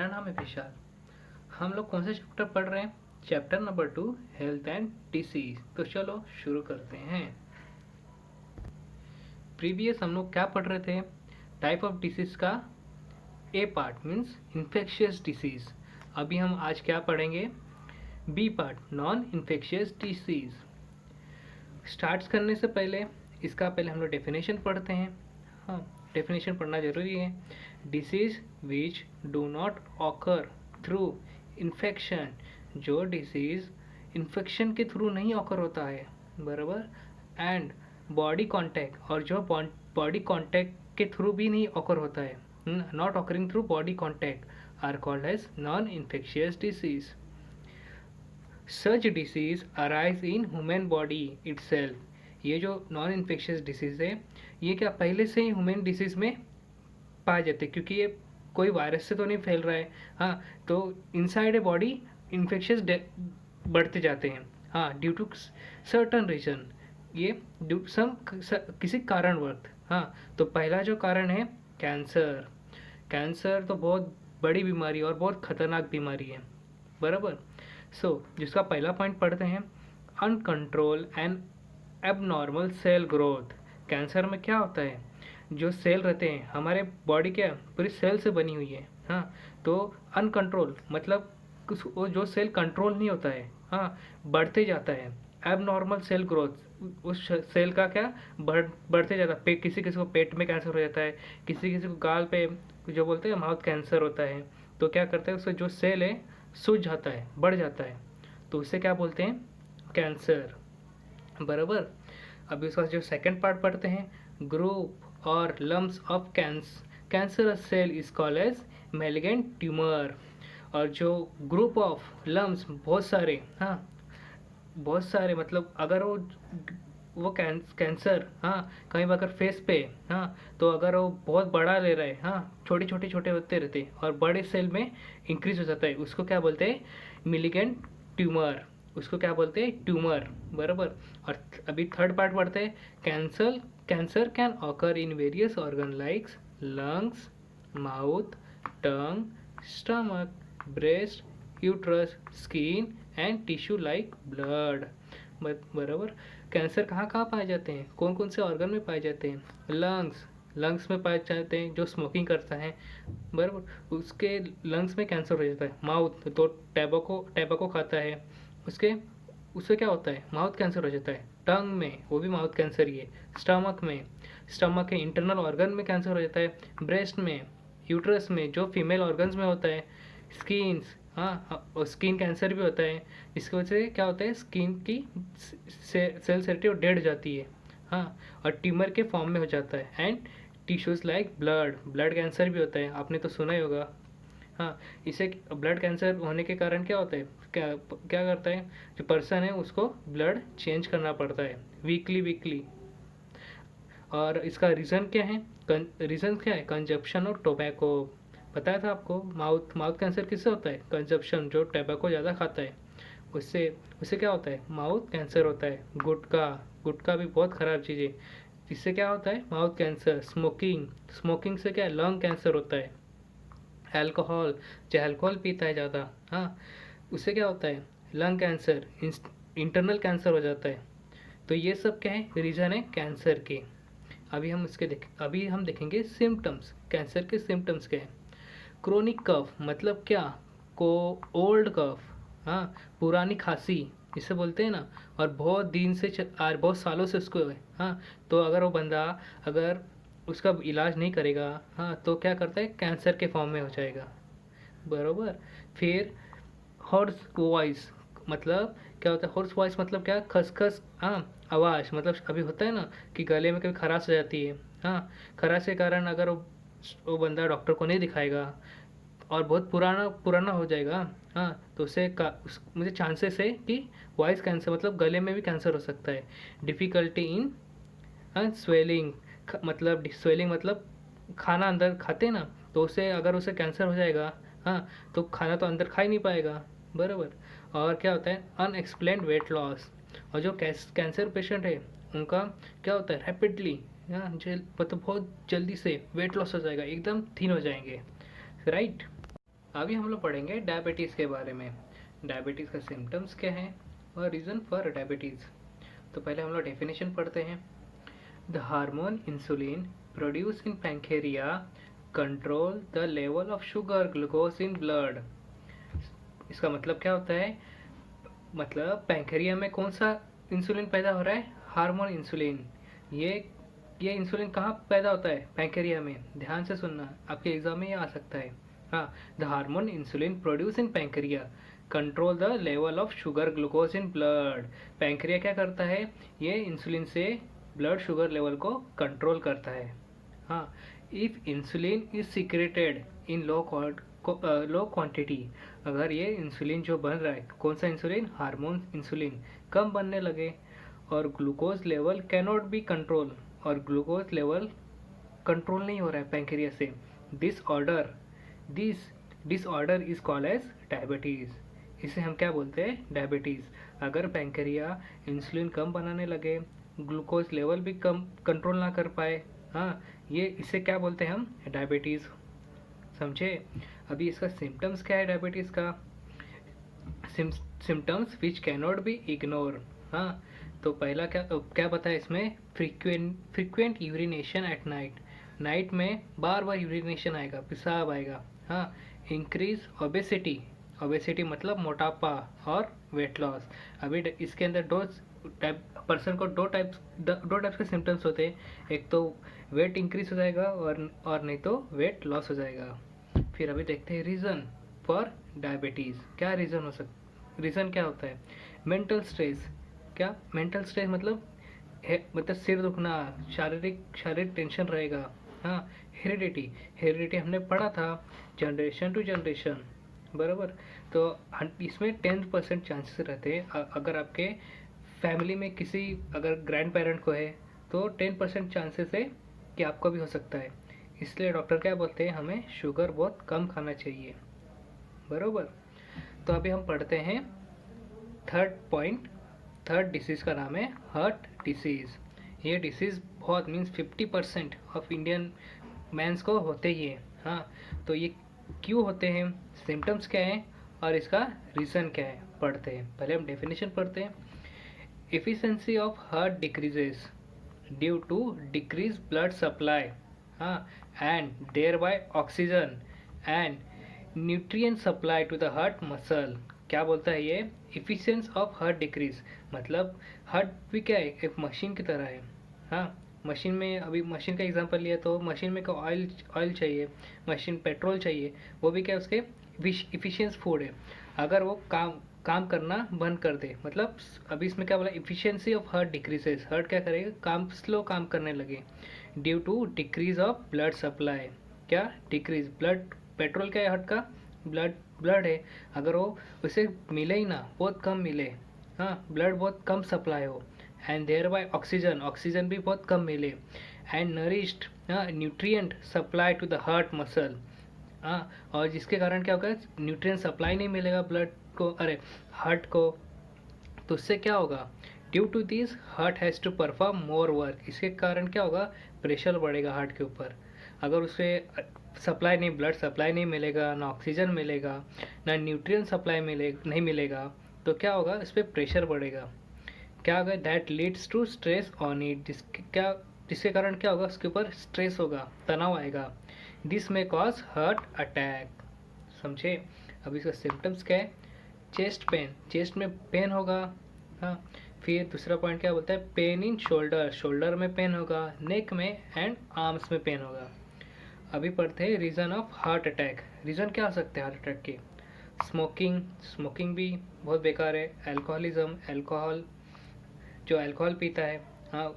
मेरा नाम है विशाल। हम लोग कौन सा चैप्टर पढ़ रहे हैं? Chapter number 2, health and disease. तो चलो शुरू करते हैं। प्रीवियस हम लोग क्या पढ़ रहे थे? टाइप ऑफ डिसीज का A part means infectious disease. अभी हम आज क्या पढ़ेंगे? B part, non infectious disease. Start करने से पहले इसका पहले हम लोग डेफिनेशन पढ़ते हैं। हाँ, डेफिनेशन पढ़ना जरूरी है। Disease which do not occur through infection, जो डिसीज इन्फेक्शन के थ्रू नहीं ऑकर होता है, बराबर, एंड बॉडी कांटेक्ट, और जो बॉडी कांटेक्ट के थ्रू भी नहीं ऑकर होता है, not occurring through body contact, are called as non infectious disease. Such disease arise in human body itself. ये जो नॉन इन्फेक्शियस डिसीज है, ये क्या पहले से ही ह्यूमन डिसीज में पाए जाते हैं, क्योंकि ये कोई वायरस से तो नहीं फैल रहा है। हाँ, तो इनसाइड ए बॉडी इन्फेक्शियस बढ़ते जाते हैं। हाँ, ड्यू टू सर्टन रीजन, ये ड्यू सम किसी कारणवश। हाँ, तो पहला जो कारण है कैंसर। कैंसर तो बहुत बड़ी बीमारी और बहुत खतरनाक बीमारी है, बराबर। सो जिसका पहला पॉइंट पढ़ते हैं, uncontrol and abnormal cell growth. Cancer में क्या होता है? जो सेल रहते हैं हमारे बॉडी, क्या पूरी सेल से बनी हुई है। हाँ, तो अनकंट्रोल मतलब वो जो सेल कंट्रोल नहीं होता है, हाँ, बढ़ते जाता है। एबनॉर्मल सेल ग्रोथ, उस सेल का क्या बढ़ते जाता है। किसी किसी को पेट में कैंसर हो जाता है, किसी किसी को गाल पे जो बोलते हैं माउथ कैंसर होता है। तो क्या करता है, उसका जो सेल है सूज जाता है, बढ़ जाता है, तो उसे क्या बोलते हैं? कैंसर, बराबर। अभी उसका जो सेकंड पार्ट पढ़ते हैं, ग्रुप और lumps of cancerous cell is called as malignant tumour. और जो ग्रुप ऑफ लम्स बहुत सारे, हाँ, बहुत सारे मतलब अगर वो कैंसर, हाँ, कहीं अगर फेस पे, हाँ, तो अगर वो बहुत बड़ा ले रहा है, हाँ, छोटे छोटे छोटे होते रहते और बड़े सेल में इंक्रीज हो जाता है, उसको क्या बोलते हैं? मिलिगेंट ट्यूमर। उसको क्या बोलते हैं? ट्यूमर, बराबर। और अभी थर्ड पार्ट पढ़ते हैं, cancer can occur in various organ like lungs, mouth, tongue, stomach, breast, uterus, skin and tissue like blood, बराबर। कैंसर कहाँ कहाँ पाए जाते हैं? कौन कौन से ऑर्गन में पाए जाते हैं? लंग्स में पाए जाते हैं, जो स्मोकिंग करता है, बराबर, उसके लंग्स में कैंसर हो जाता है। माउथ तो टैबाको खाता है, उससे क्या होता है? माउथ कैंसर हो जाता है। टंग में, वो भी माउथ कैंसर ही है। स्टमक के इंटरनल ऑर्गन में कैंसर हो जाता है। ब्रेस्ट में, यूट्रस में, जो फीमेल ऑर्गन्स में होता है। स्किन्स, हाँ, और स्किन कैंसर भी होता है। इसकी वजह से क्या होता है? स्किन की सेल सेरिटी डेड हो जाती है, हाँ, और ट्यूमर के फॉर्म में हो जाता है। And tissues like blood cancer भी होता है, आपने तो सुना ही होगा। हाँ, इसे ब्लड कैंसर होने के कारण क्या होता है, क्या करता है जो पर्सन है, उसको ब्लड चेंज करना पड़ता है वीकली। और इसका रीज़न क्या है? रीज़न क्या है? कंजप्शन और टोबैको। बताया था आपको, माउथ कैंसर किससे होता है? कंजप्शन, जो टोबैको ज़्यादा खाता है उससे उससे क्या होता है? माउथ कैंसर होता है। गुटखा भी बहुत ख़राब चीज़ है, इससे क्या होता है? Mouth cancer. स्मोकिंग से क्या है? लंग कैंसर होता है। अल्कोहल, जो अल्कोहल पीता है ज़्यादा, हाँ, उससे क्या होता है? लंग कैंसर, इंटरनल कैंसर हो जाता है। तो ये सब क्या है? रीज़न है कैंसर के। अभी हम देखेंगे सिम्टम्स। कैंसर के सिम्टम्स क्या है? क्रोनिक कफ मतलब क्या? ओल्ड कफ, हाँ, पुरानी खांसी जिसे बोलते हैं ना, और बहुत दिन से बहुत सालों से उसको है, हाँ, तो अगर वो बंदा अगर उसका इलाज नहीं करेगा, हाँ, तो क्या करता है? कैंसर के फॉर्म में हो जाएगा, बरोबर। फिर हॉर्स वॉइस मतलब क्या होता है? हॉर्स वॉइस मतलब क्या? खसखस, हाँ, आवाज़, मतलब अभी होता है ना कि गले में कभी खराश हो जाती है, हाँ, खराश के कारण अगर वो बंदा डॉक्टर को नहीं दिखाएगा और बहुत पुराना पुराना हो जाएगा, हाँ, तो मुझे चांसेस है कि वॉइस कैंसर मतलब गले में भी कैंसर हो सकता है। डिफ़िकल्टी इन स्वेलिंग मतलब खाना अंदर खाते हैं ना, तो उसे अगर उसे कैंसर हो जाएगा, हाँ, तो खाना तो अंदर खा ही नहीं पाएगा, बराबर। और क्या होता है? Unexplained weight loss. और जो कैंसर पेशेंट है उनका क्या होता है? रैपिडली, हाँ, मतलब बहुत जल्दी से वेट लॉस हो जाएगा, एकदम थिन हो जाएंगे, राइट। अभी हम लोग पढ़ेंगे डायबिटीज़ के बारे में। डायबिटीज़ का सिम्टम्स क्या है और रीज़न फॉर डायबिटीज़। तो पहले हम लोग डेफिनेशन पढ़ते हैं। The hormone insulin produce in pancreas control the level of sugar glucose in blood. इसका मतलब क्या होता है? मतलब पैंक्रिया में कौन सा इंसुलिन पैदा हो रहा है? Hormone insulin. ये इंसुलिन कहाँ पैदा होता है? पैंक्रिया में। ध्यान से सुनना, आपके एग्जाम में ये आ सकता है। हाँ, the hormone insulin produce in pancreas control the level of sugar glucose in blood. Pancreas क्या करता है? ये इंसुलिन से ब्लड शुगर लेवल को कंट्रोल करता है। हाँ, if insulin is secreted in low quantity, अगर ये इंसुलिन जो बन रहा है, कौन सा इंसुलिन? हार्मोन इंसुलिन कम बनने लगे और glucose level cannot be control, और ग्लूकोज लेवल कंट्रोल नहीं हो रहा है पैंक्रिया से, this disorder is called as diabetes. इसे हम क्या बोलते हैं? डायबिटीज़। अगर पैंक्रिया इंसुलिन कम बनाने लगे, ग्लूकोज लेवल भी कम कंट्रोल ना कर पाए, हाँ, ये इसे क्या बोलते हैं हम? डायबिटीज़। समझे? अभी इसका सिम्टम्स क्या है डायबिटीज़ का? Symptoms which cannot be ignore. हाँ, तो पहला क्या बताया इसमें? फ्रीक्वेंट यूरिनेशन एट नाइट में बार बार यूरिनेशन आएगा, पेशाब आएगा। हाँ, इंक्रीज ओबेसिटी मतलब मोटापा और वेट लॉस। अभी इसके अंदर पर्सन को दो टाइप्स के सिम्टम्स होते हैं। एक तो वेट इंक्रीज हो जाएगा और नहीं तो वेट लॉस हो जाएगा। फिर अभी देखते हैं रीज़न फॉर डायबिटीज़। क्या रीज़न क्या होता है? Mental stress. क्या मेंटल स्ट्रेस मतलब सिर दुखना, शारीरिक टेंशन रहेगा। हाँ, हेरिडिटी हमने पढ़ा था, जनरेशन टू जनरेशन, बराबर। तो इसमें 10% चांसेस रहते हैं। अगर आपके फैमिली में किसी अगर ग्रैंड पेरेंट को है तो 10% चांसेस है कि आपको भी हो सकता है। इसलिए डॉक्टर क्या बोलते हैं? हमें शुगर बहुत कम खाना चाहिए, बराबर। तो अभी हम पढ़ते हैं थर्ड डिसीज़ का नाम है हार्ट डिसीज़। ये डिसीज़ बहुत मीन्स 50% ऑफ इंडियन मैंस को होते ही है। हाँ, तो ये क्यों होते हैं, सिम्टम्स क्या हैं और इसका रीज़न क्या है, पढ़ते हैं। पहले हम डेफिनेशन पढ़ते हैं। Efficiency of heart decreases due to decrease blood supply, हाँ, and thereby oxygen and nutrient supply to the heart muscle. क्या बोलता है ये? एफिशिएंसी ऑफ हार्ट डिक्रीज मतलब हार्ट भी क्या है? एक मशीन की तरह है। हाँ, मशीन में अभी मशीन का एग्जांपल लिया तो मशीन में ऑयल चाहिए, मशीन पेट्रोल चाहिए, वो भी क्या उसके इफिशियंस फूड है। अगर वो काम करना बंद कर दे, मतलब अभी इसमें क्या बोला? Efficiency of heart decreases, heart क्या करेगा? स्लो काम करने लगे due to decrease of blood supply. क्या डिक्रीज? ब्लड, पेट्रोल क्या है हार्ट का? ब्लड है। अगर वो उसे मिले ही ना, बहुत कम मिले, हाँ, ब्लड बहुत कम सप्लाई हो, एंड देयर बाय ऑक्सीजन भी बहुत कम मिले, and nourished nutrient supply to the heart muscle, हाँ, और जिसके कारण क्या होगा? न्यूट्रिएंट सप्लाई नहीं मिलेगा ब्लड को, अरे हार्ट को, तो उससे क्या होगा? Due to this heart has to perform more work. इसके कारण क्या होगा? प्रेशर बढ़ेगा हार्ट के ऊपर। अगर उसे ब्लड सप्लाई नहीं मिलेगा, ना ऑक्सीजन मिलेगा, ना न्यूट्रिएंट सप्लाई नहीं मिलेगा, तो क्या होगा? इस पर प्रेशर बढ़ेगा। क्या होगा? That leads to stress on it. जिसके कारण क्या होगा? उसके ऊपर स्ट्रेस होगा, तनाव आएगा। दिस में कॉज हार्ट अटैक। समझे? अब इसका सिम्टम्स क्या है? चेस्ट में पेन होगा। हाँ, फिर दूसरा पॉइंट क्या बोलता है? पेन इन शोल्डर में पेन होगा, नेक में एंड आर्म्स में पेन होगा। अभी पढ़ते हैं reason of heart attack. Reason क्या हो सकते हैं हार्ट अटैक के? स्मोकिंग भी बहुत बेकार है। अल्कोहल, जो अल्कोहल पीता है। हाँ,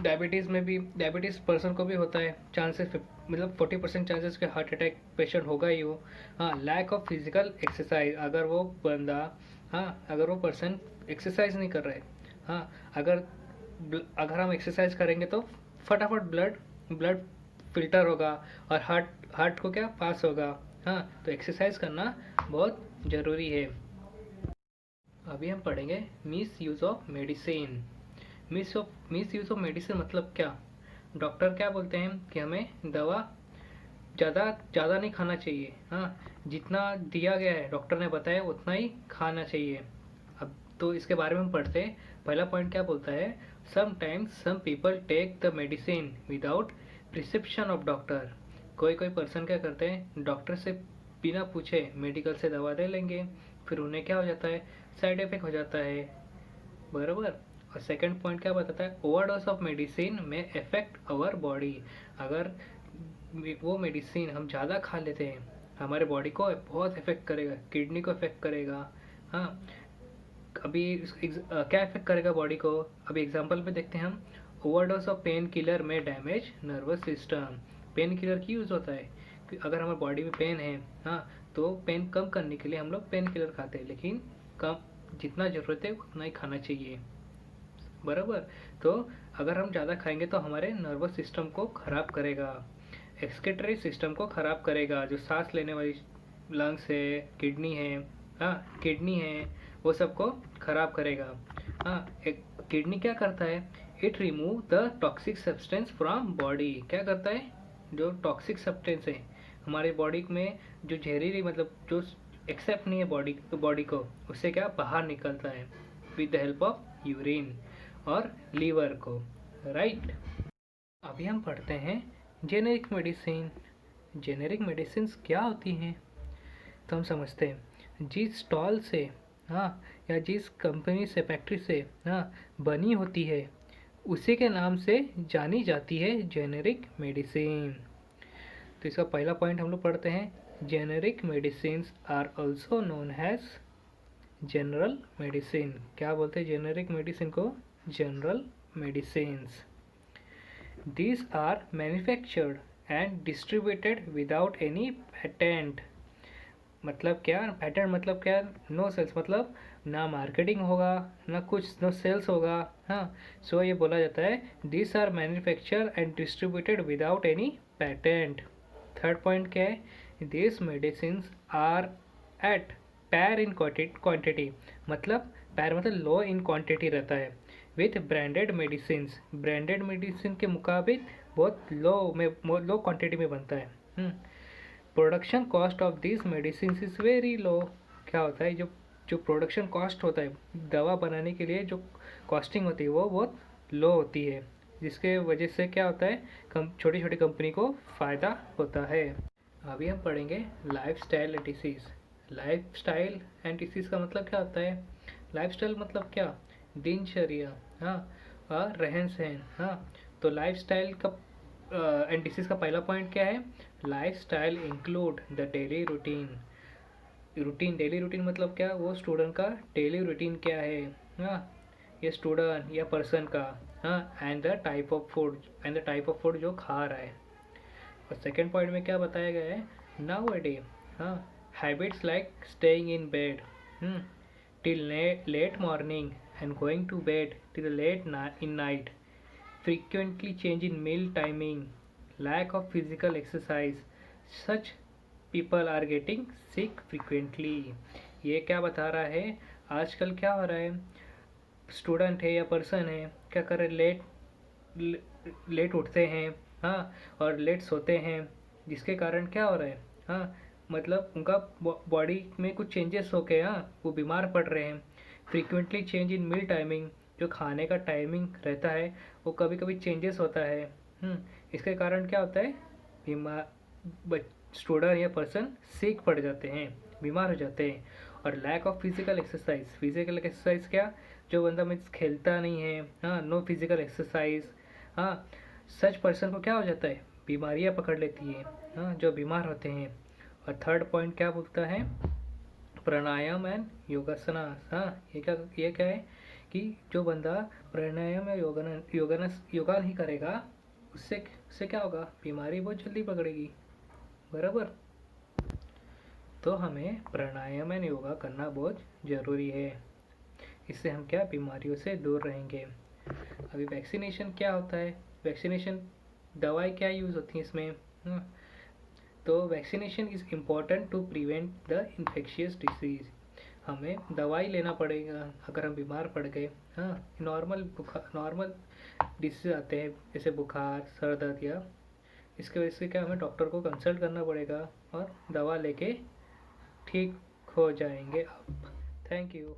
डायबिटीज़ में भी, डायबिटीज़ पर्सन को भी होता है, चांसेस मतलब 40% चांसेस के हार्ट अटैक पेशेंट होगा ही हो। हाँ, लैक ऑफ फिजिकल एक्सरसाइज। अगर वो पर्सन एक्सरसाइज नहीं कर रहा है, हाँ, अगर हम एक्सरसाइज करेंगे तो फटाफट ब्लड फिल्टर होगा और हार्ट को क्या पास होगा। हाँ, तो एक्सरसाइज करना बहुत ज़रूरी है। अभी हम पढ़ेंगे miss use of medicine. Miss use of medicine मतलब क्या? डॉक्टर क्या बोलते हैं कि हमें दवा ज़्यादा ज़्यादा नहीं खाना चाहिए। हाँ, जितना दिया गया है डॉक्टर ने बताया उतना ही खाना चाहिए। अब तो इसके बारे में हम पढ़ते हैं। पहला पॉइंट क्या बोलता है, sometimes some people take the medicine without prescription of doctor. कोई कोई पर्सन क्या करते हैं, डॉक्टर से बिना पूछे मेडिकल से दवा ले लेंगे, फिर उन्हें क्या हो जाता है, साइड इफेक्ट हो जाता है, बराबर। और सेकंड पॉइंट क्या बताता है, ओवरडोज ऑफ मेडिसिन में अफेक्ट अवर बॉडी। अगर वो मेडिसिन हम ज़्यादा खा लेते हैं हमारे बॉडी को बहुत इफेक्ट करेगा, किडनी को इफेक्ट करेगा। हाँ, अभी क्या इफेक्ट करेगा बॉडी को, अभी एग्जांपल पे देखते हैं हम। ओवरडोज ऑफ पेन किलर में damage nervous system. Pain killer की यूज़ होता है कि अगर हमारे बॉडी में पेन है, हाँ, तो पेन कम करने के लिए हम लोग पेन किलर खाते हैं, लेकिन कम, जितना ज़रूरत है उतना ही खाना चाहिए, बराबर। तो अगर हम ज़्यादा खाएंगे तो हमारे नर्वस सिस्टम को ख़राब करेगा, एक्सक्रीटरी सिस्टम को ख़राब करेगा, जो सांस लेने वाली लंग्स है, किडनी है, हाँ किडनी है, वो सबको ख़राब करेगा। हाँ, एक किडनी क्या करता है, it remove the toxic substance from body. क्या करता है, जो टॉक्सिक सब्सटेंस है हमारे बॉडी में, जो जहरीली मतलब जो एक्सेप्ट नहीं है बॉडी को, उससे क्या बाहर निकलता है with the help of urine और लीवर को, राइट। अभी हम पढ़ते हैं जेनेरिक मेडिसिन। जेनेरिक मेडिसिन क्या होती हैं, तो हम समझते हैं, जिस स्टॉल से, हाँ, या जिस कंपनी से, फैक्ट्री से, हाँ, बनी होती है उसी के नाम से जानी जाती है जेनेरिक मेडिसिन। तो इसका पहला पॉइंट हम लोग पढ़ते हैं, generic medicine are also known as general medicine. क्या बोलते हैं जेनेरिक मेडिसिन को, general medicines. These are manufactured and distributed without any patent। मतलब क्या, पैटेंट मतलब क्या, नो सेल्स, मतलब ना मार्केटिंग होगा ना कुछ, नो सेल्स होगा। हाँ, सो ये बोला जाता है this are manufacture and distributed without any patent. Third point क्या है, दिस मेडिसिन आर एट पैर इन क्वांटिटी। मतलब पैर मतलब लो इन क्वांटिटी रहता है, with branded medicine. Branded medicine के मुकाबले बहुत लो क्वांटिटी में बनता है। Production cost of this medicine is very low. क्या होता है, जो जो प्रोडक्शन कॉस्ट होता है दवा बनाने के लिए, जो कॉस्टिंग होती है वो बहुत लो होती है, जिसके वजह से क्या होता है, छोटी छोटी कंपनी को फ़ायदा होता है। अभी हम पढ़ेंगे life style and disease. Life style and disease का मतलब क्या होता है, लाइफ स्टाइल मतलब क्या, दिनचर्या, हाँ, और रहन सहन। हाँ, तो लाइफ स्टाइल का एंड डिसीज़ का पहला पॉइंट क्या है, life style include the daily routine. Daily routine मतलब क्या, वो स्टूडेंट का डेली रूटीन क्या है, हाँ, ये स्टूडेंट या पर्सन का, हाँ, and the type of food जो खा रहा है। और सेकेंड पॉइंट में क्या बताया गया है, नाउ अ डे, हाँ, habits like staying in bed till late morning and going to bed till in night, frequently change in meal timing, lack of physical exercise, such people are getting sick frequently। ये क्या बता रहा है, आजकल क्या हो रहा है, स्टूडेंट है या पर्सन है क्या कर रहे, लेट उठते हैं, हाँ, और लेट सोते हैं, जिसके कारण क्या हो रहा है, हाँ, मतलब उनका बॉडी में कुछ चेंजेस हो के, हाँ, वो बीमार पड़ रहे हैं। Frequently change in meal timing, जो खाने का टाइमिंग रहता है वो कभी कभी चेंजेस होता है। इसके कारण क्या होता है, बीमार स्टूडेंट या पर्सन सीक पड़ जाते हैं, बीमार हो जाते हैं। और lack of physical exercise. Physical exercise क्या, जो बंदा मीन्स खेलता नहीं है, हाँ, नो फिजिकल एक्सरसाइज, हाँ, सच पर्सन को क्या हो जाता है, बीमारियाँ पकड़ लेती है, हाँ, जो बीमार होते हैं। और थर्ड पॉइंट क्या बोलता है, प्राणायाम एंड योगासना। हाँ, ये क्या है कि जो बंदा प्राणायाम या योगा नहीं करेगा, उससे क्या होगा, बीमारी बहुत जल्दी पकड़ेगी, बराबर। तो हमें प्राणायाम एंड योगा करना बहुत ज़रूरी है, इससे हम क्या, बीमारियों से दूर रहेंगे। अभी वैक्सीनेशन क्या होता है, वैक्सीनेशन दवाई क्या यूज़ होती है इसमें, तो vaccination is important to prevent the infectious disease. हमें दवाई लेना पड़ेगा अगर हम बीमार पड़ गए। हाँ, नॉर्मल डिसीज आते हैं जैसे बुखार, सर दर्द या इसके वजह से क्या हमें डॉक्टर को कंसल्ट करना पड़ेगा और दवा लेके ठीक हो जाएंगे आप। Thank you.